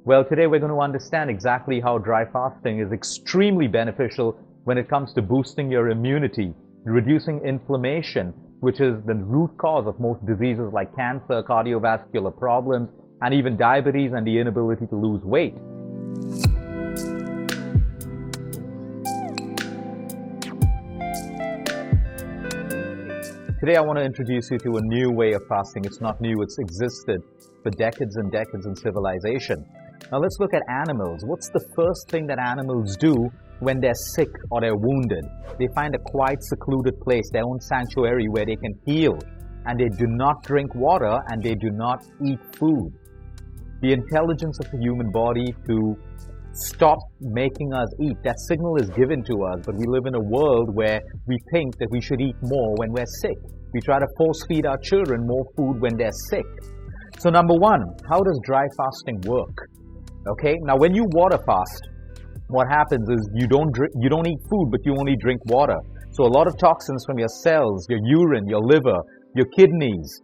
Well, today we're going to understand exactly how dry fasting is extremely beneficial when it comes to boosting your immunity, reducing inflammation, which is the root cause of most diseases like cancer, cardiovascular problems, and even diabetes and the inability to lose weight. Today I want to introduce you to a new way of fasting. It's not new, it's existed for decades and decades in civilization. Now let's look at animals. What's the first thing that animals do when they're sick or they're wounded? They find a quiet, secluded place, their own sanctuary where they can heal. And they do not drink water and they do not eat food. The intelligence of the human body to stop making us eat, that signal is given to us, but we live in a world where we think that we should eat more when we're sick. We try to force feed our children more food when they're sick. So number one, how does dry fasting work? Okay, now when you water fast, what happens is you don't eat food, but you only drink water. So a lot of toxins from your cells, your urine, your liver, your kidneys,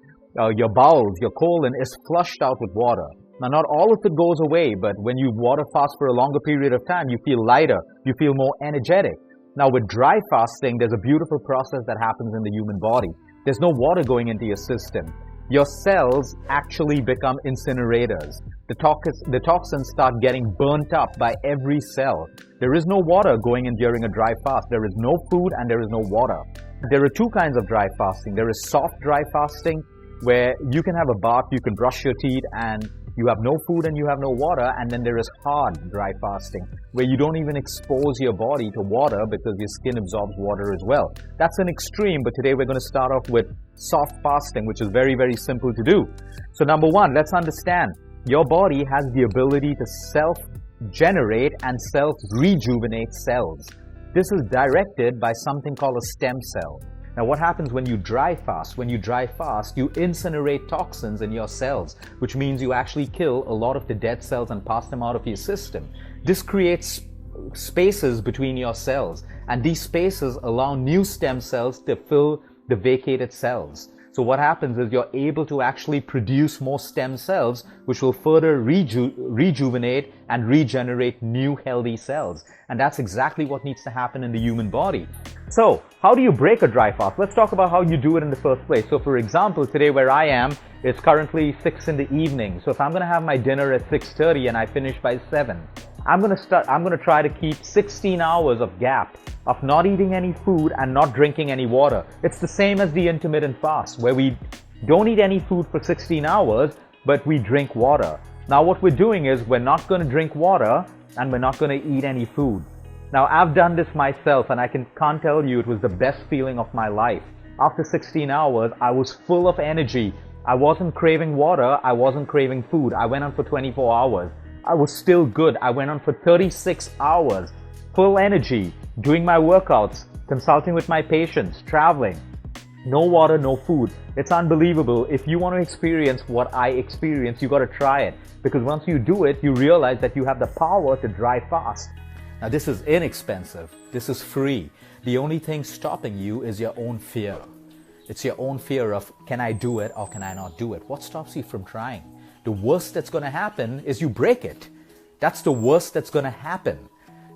your bowels, your colon is flushed out with water. Now, not all of it goes away, but when you water fast for a longer period of time, you feel lighter, you feel more energetic. Now, with dry fasting, there's a beautiful process that happens in the human body. There's no water going into your system. Your cells actually become incinerators. The toxins start getting burnt up by every cell. There is no water going in during a dry fast. There is no food and there is no water. There are two kinds of dry fasting. There is soft dry fasting, where you can have a bath, you can brush your teeth, and you have no food and you have no water. And then there is hard dry fasting, where you don't even expose your body to water because your skin absorbs water as well. That's an extreme, but today we're going to start off with soft fasting, which is very, very simple to do. So number one, let's understand, your body has the ability to self-generate and self-rejuvenate cells. This is directed by something called a stem cell. Now what happens when you dry fast? When you dry fast, you incinerate toxins in your cells, which means you actually kill a lot of the dead cells and pass them out of your system. This creates spaces between your cells, and these spaces allow new stem cells to fill the vacated cells. So what happens is you're able to actually produce more stem cells, which will further rejuvenate and regenerate new healthy cells. And that's exactly what needs to happen in the human body. So how do you break a dry fast? Let's talk about how you do it in the first place. So for example, today where I am, it's currently 6 in the evening. So if I'm going to have my dinner at 6:30 and I finish by 7, I'm going to try to keep 16 hours of gap of not eating any food and not drinking any water. It's the same as the intermittent fast, where we don't eat any food for 16 hours, but we drink water. Now what we're doing is we're not going to drink water and we're not going to eat any food. Now I've done this myself and I can't tell you it was the best feeling of my life. After 16 hours, I was full of energy. I wasn't craving water, I wasn't craving food. I went on for 24 hours. I was still good. I went on for 36 hours, full energy, doing my workouts, consulting with my patients, traveling. No water, no food. It's unbelievable. If you want to experience what I experienced, you got to try it. Because once you do it, you realize that you have the power to dry fast. Now this is inexpensive. This is free. The only thing stopping you is your own fear. It's your own fear of, can I do it or can I not do it? What stops you from trying? The worst that's going to happen is you break it. That's the worst that's going to happen.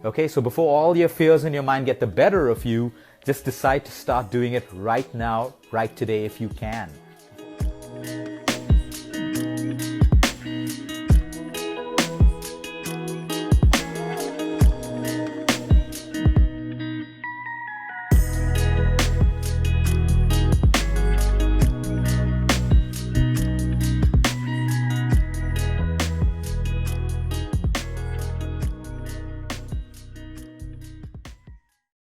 Okay, so before all your fears in your mind get the better of you, just decide to start doing it right now, right today if you can.